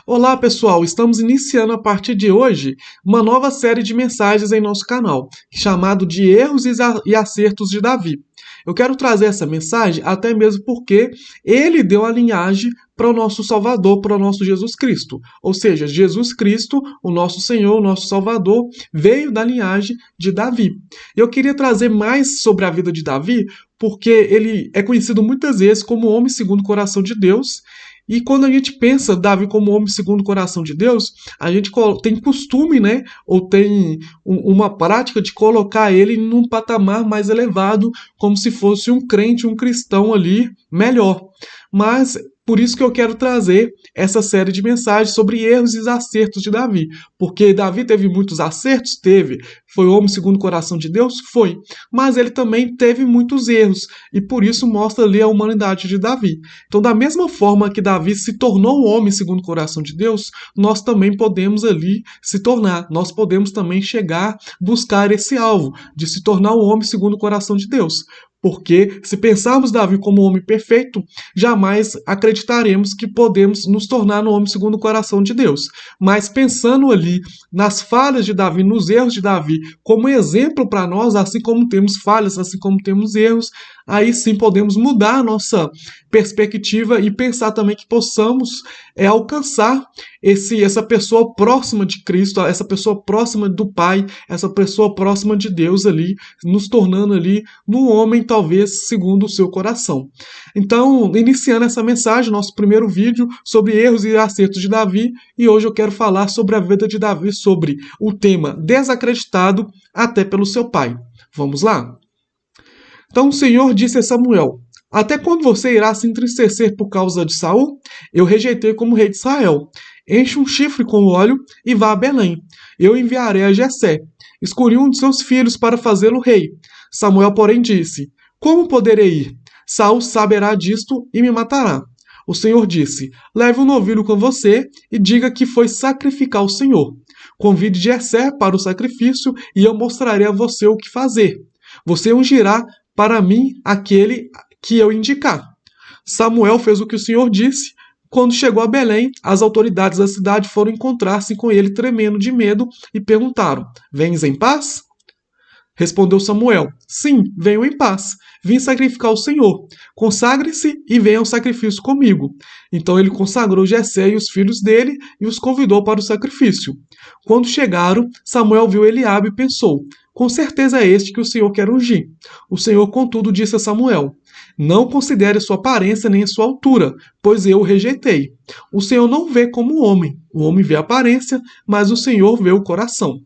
Olá, pessoal! Estamos iniciando a partir de hoje uma nova série de mensagens em nosso canal, chamado de Erros e Acertos de Davi. Eu quero trazer essa mensagem até mesmo porque ele deu a linhagem para o nosso Salvador, para o nosso Jesus Cristo. Ou seja, Jesus Cristo, o nosso Senhor, o nosso Salvador, veio da linhagem de Davi. Eu queria trazer mais sobre a vida de Davi, porque ele é conhecido muitas vezes como homem segundo o coração de Deus. E quando a gente pensa Davi como homem segundo o coração de Deus, a gente tem costume, né, ou tem uma prática de colocar ele num patamar mais elevado, como se fosse um crente, um cristão ali melhor. Mas por isso que eu quero trazer essa série de mensagens sobre erros e acertos de Davi. Porque Davi teve muitos acertos? Teve. Foi homem segundo o coração de Deus? Foi. Mas ele também teve muitos erros. E por isso mostra ali a humanidade de Davi. Então, da mesma forma que Davi se tornou um homem segundo o coração de Deus, nós também podemos ali se tornar. Nós podemos também chegar, buscar esse alvo de se tornar um homem segundo o coração de Deus. Porque se pensarmos Davi como um homem perfeito, jamais acreditaremos que podemos nos tornar um homem segundo o coração de Deus. Mas pensando ali nas falhas de Davi, nos erros de Davi, como exemplo para nós, assim como temos falhas, assim como temos erros, aí sim podemos mudar a nossa perspectiva e pensar também que possamos alcançar essa pessoa próxima de Cristo, essa pessoa próxima do Pai, essa pessoa próxima de Deus ali, nos tornando ali num homem talvez segundo o seu coração. Então, iniciando essa mensagem, nosso primeiro vídeo sobre erros e acertos de Davi, e hoje eu quero falar sobre a vida de Davi, sobre o tema desacreditado até pelo seu pai. Vamos lá? Então o Senhor disse a Samuel: até quando você irá se entristecer por causa de Saul? Eu rejeitei como rei de Israel. Enche um chifre com óleo e vá a Belém. Eu enviarei a Jessé. Escolhi um de seus filhos para fazê-lo rei. Samuel, porém, disse: como poderei ir? Saul saberá disto e me matará. O Senhor disse: leve um novilho com você e diga que foi sacrificar o Senhor. Convide Jessé para o sacrifício e eu mostrarei a você o que fazer. Você ungirá para mim aquele que eu indicar. Samuel fez o que o Senhor disse. Quando chegou a Belém, as autoridades da cidade foram encontrar-se com ele tremendo de medo e perguntaram: vens em paz? Respondeu Samuel: sim, venho em paz. Vim sacrificar o Senhor. Consagre-se e venha ao sacrifício comigo. Então ele consagrou Jessé e os filhos dele e os convidou para o sacrifício. Quando chegaram, Samuel viu Eliabe e pensou: com certeza é este que o Senhor quer ungir. O Senhor, contudo, disse a Samuel: não considere sua aparência nem sua altura, pois eu o rejeitei. O Senhor não vê como o homem vê a aparência, mas o Senhor vê o coração.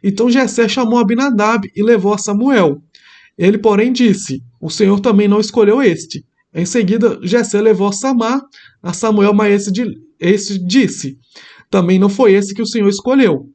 Então Jessé chamou Abinadab e levou a Samuel. Ele, porém, disse: o Senhor também não escolheu este. Em seguida, Jessé levou a Samar a Samuel, mas esse disse: também não foi esse que o Senhor escolheu.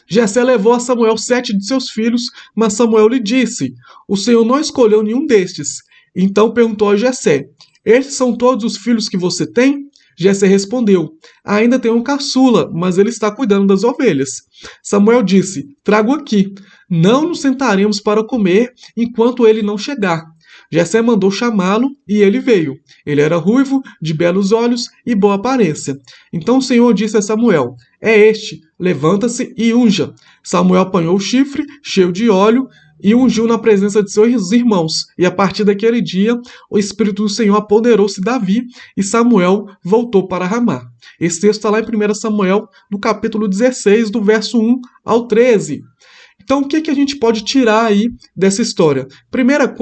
Jessé levou a Samuel 7 de seus filhos, mas Samuel lhe disse: o Senhor não escolheu nenhum destes. Então perguntou a Jessé: estes são todos os filhos que você tem? Jessé respondeu: ainda tenho um caçula, mas ele está cuidando das ovelhas. Samuel disse: trago aqui. Não nos sentaremos para comer enquanto ele não chegar. Jessé mandou chamá-lo e ele veio. Ele era ruivo, de belos olhos e boa aparência. Então o Senhor disse a Samuel: é este, levanta-se e unja. Samuel apanhou o chifre, cheio de óleo, e ungiu na presença de seus irmãos. E a partir daquele dia, o Espírito do Senhor apoderou-se de Davi e Samuel voltou para Ramá. Esse texto está lá em 1 Samuel, no capítulo 16, do verso 1 ao 13. Então, o que a gente pode tirar aí dessa história? Primeiro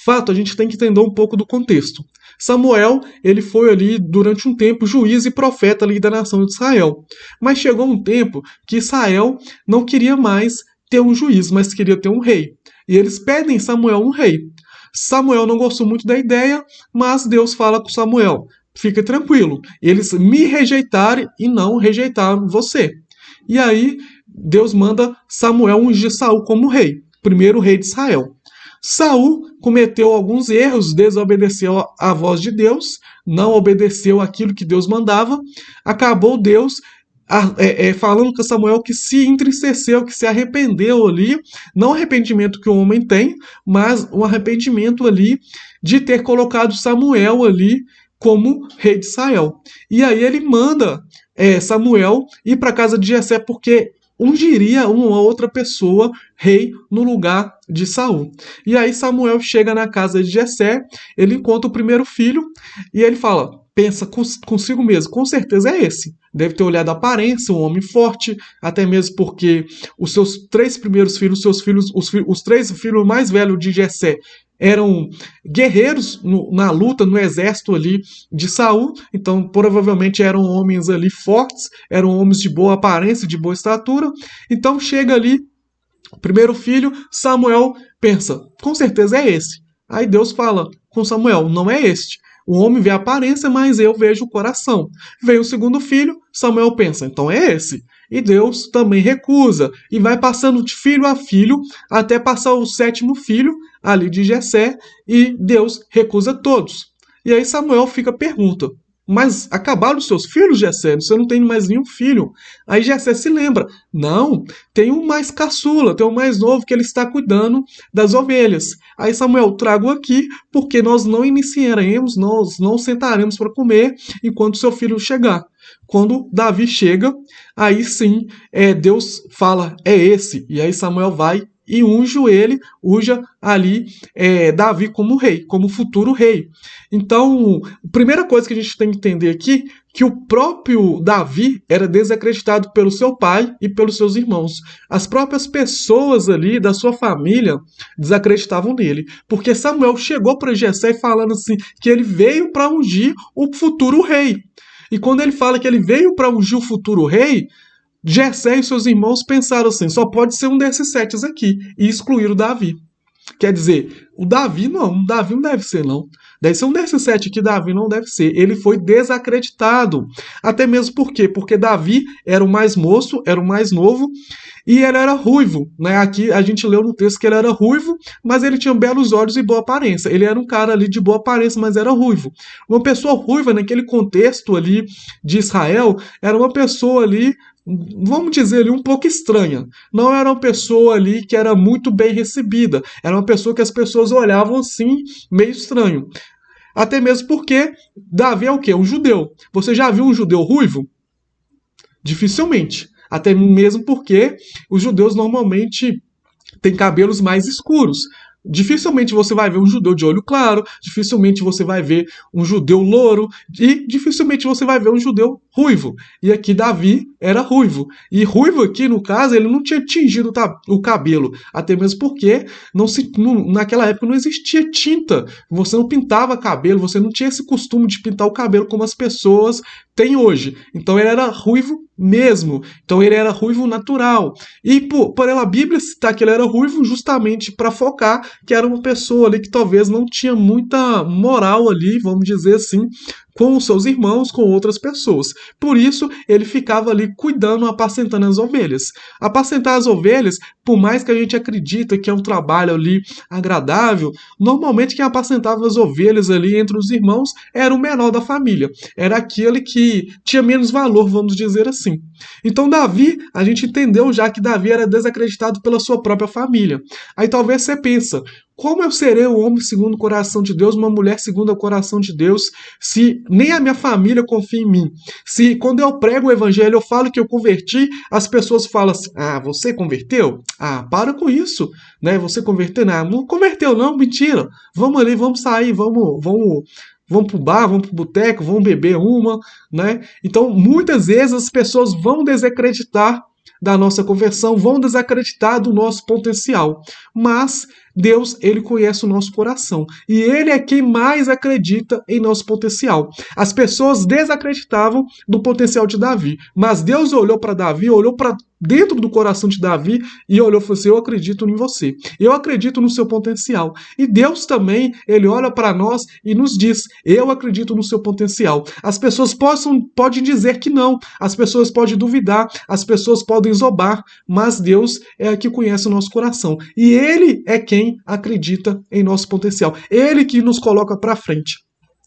fato, a gente tem que entender um pouco do contexto. Samuel, ele foi ali durante um tempo juiz e profeta ali da nação de Israel. Mas chegou um tempo que Israel não queria mais ter um juiz, mas queria ter um rei. E eles pedem Samuel um rei. Samuel não gostou muito da ideia, mas Deus fala com Samuel: fica tranquilo, eles me rejeitaram e não rejeitaram você. E aí Deus manda Samuel ungir Saul como rei, primeiro rei de Israel. Saul cometeu alguns erros, desobedeceu à voz de Deus, não obedeceu aquilo que Deus mandava. Acabou Deus falando com Samuel que se entristeceu, que se arrependeu ali, não o arrependimento que o homem tem, mas um arrependimento ali de ter colocado Samuel ali como rei de Israel. E aí ele manda Samuel ir para a casa de Jessé porque ungiria uma outra pessoa rei no lugar de Saul. E aí Samuel chega na casa de Jessé, ele encontra o primeiro filho e ele fala, pensa consigo mesmo, com certeza é esse. Deve ter olhado a aparência, um homem forte, até mesmo porque os seus três primeiros filhos, os três filhos mais velhos de Jessé, eram guerreiros na luta, no exército ali de Saul, então provavelmente eram homens ali fortes, eram homens de boa aparência, de boa estatura. Então chega ali, o primeiro filho, Samuel pensa, com certeza é esse. Aí Deus fala com Samuel, não é este. O homem vê a aparência, mas eu vejo o coração. Vem o segundo filho, Samuel pensa, então é esse. E Deus também recusa. E vai passando de filho a filho, até passar o sétimo filho, ali de Jessé, e Deus recusa todos. E aí Samuel pergunta, mas acabaram os seus filhos, Jessé? Você não tem mais nenhum filho. Aí Jessé se lembra, não, tem um mais caçula, tem um mais novo que ele está cuidando das ovelhas. Aí Samuel, trago aqui, porque nós não iniciaremos, nós não sentaremos para comer enquanto seu filho chegar. Quando Davi chega, aí sim, Deus fala, é esse. E aí Samuel vai e unja ali Davi como rei, como futuro rei. Então, a primeira coisa que a gente tem que entender aqui, que o próprio Davi era desacreditado pelo seu pai e pelos seus irmãos. As próprias pessoas ali da sua família desacreditavam nele, porque Samuel chegou para Jessé falando assim, que ele veio para ungir o futuro rei. E quando ele fala que ele veio para ungir o futuro rei, Jessé e seus irmãos pensaram assim, só pode ser um desses sete aqui, e excluíram Davi. Quer dizer, o Davi não deve ser não. Deve ser um desses sete aqui, Davi não deve ser. Ele foi desacreditado. Até mesmo por quê? Porque Davi era o mais moço, era o mais novo, e ele era ruivo, né? Aqui a gente leu no texto que ele era ruivo, mas ele tinha belos olhos e boa aparência. Ele era um cara ali de boa aparência, mas era ruivo. Uma pessoa ruiva naquele contexto ali de Israel era uma pessoa ali, vamos dizer ali, um pouco estranha. Não era uma pessoa ali que era muito bem recebida. Era uma pessoa que as pessoas olhavam assim, meio estranho. Até mesmo porque Davi é o quê? Um judeu. Você já viu um judeu ruivo? Dificilmente. Até mesmo porque os judeus normalmente têm cabelos mais escuros. Dificilmente você vai ver um judeu de olho claro, dificilmente você vai ver um judeu louro e dificilmente você vai ver um judeu ruivo. E aqui Davi era ruivo. E ruivo aqui, no caso, ele não tinha tingido o cabelo, até mesmo porque naquela época não existia tinta. Você não pintava cabelo, você não tinha esse costume de pintar o cabelo como as pessoas têm hoje. Então ele era ruivo mesmo. Então ele era ruivo natural. E por a Bíblia citar que ele era ruivo justamente para focar que era uma pessoa ali que talvez não tinha muita moral ali, vamos dizer assim, com os seus irmãos, com outras pessoas. Por isso, ele ficava ali cuidando, apacentando as ovelhas. Apacentar as ovelhas, por mais que a gente acredita que é um trabalho ali agradável, normalmente quem apacentava as ovelhas ali entre os irmãos era o menor da família. Era aquele que tinha menos valor, vamos dizer assim. Então Davi, a gente entendeu já que Davi era desacreditado pela sua própria família. Aí talvez você pensa, como eu serei um homem segundo o coração de Deus, uma mulher segundo o coração de Deus, se nem a minha família confia em mim? Se quando eu prego o evangelho, eu falo que eu converti, as pessoas falam assim, você converteu? Para com isso, né? Você converteu? Não converteu não, mentira. Vamos ali, vamos sair, vamos pro bar, vamos pro boteco, vamos beber uma, né? Então, muitas vezes as pessoas vão desacreditar da nossa conversão, vão desacreditar do nosso potencial. Mas Deus, ele conhece o nosso coração. E ele é quem mais acredita em nosso potencial. As pessoas desacreditavam do potencial de Davi. Mas Deus olhou para Davi, olhou para dentro do coração de Davi e olhou e falou assim, eu acredito em você. Eu acredito no seu potencial. E Deus também, ele olha para nós e nos diz, eu acredito no seu potencial. As pessoas podem dizer que não. As pessoas podem duvidar. As pessoas podem zobar. Mas Deus é que conhece o nosso coração. E ele é quem acredita em nosso potencial. Ele que nos coloca para frente.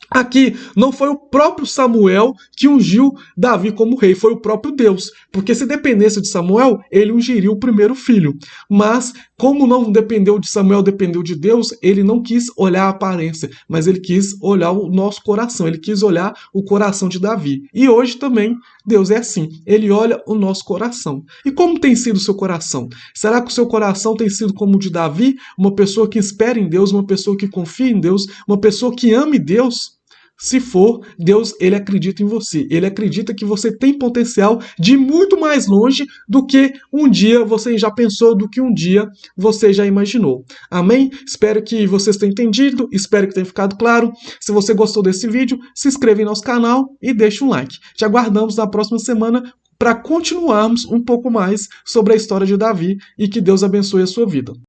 Aqui não foi o próprio Samuel que ungiu Davi como rei, foi o próprio Deus. Porque se dependesse de Samuel, ele ungiria o primeiro filho. Mas, como não dependeu de Samuel, dependeu de Deus, ele não quis olhar a aparência, mas ele quis olhar o nosso coração, ele quis olhar o coração de Davi. E hoje também Deus é assim, ele olha o nosso coração. E como tem sido o seu coração? Será que o seu coração tem sido como o de Davi? Uma pessoa que espera em Deus, uma pessoa que confia em Deus, uma pessoa que ame Deus? Se for, Deus, ele acredita em você. Ele acredita que você tem potencial de ir muito mais longe do que um dia você já pensou, do que um dia você já imaginou. Amém? Espero que vocês tenham entendido, espero que tenha ficado claro. Se você gostou desse vídeo, se inscreva em nosso canal e deixe um like. Te aguardamos na próxima semana para continuarmos um pouco mais sobre a história de Davi e que Deus abençoe a sua vida.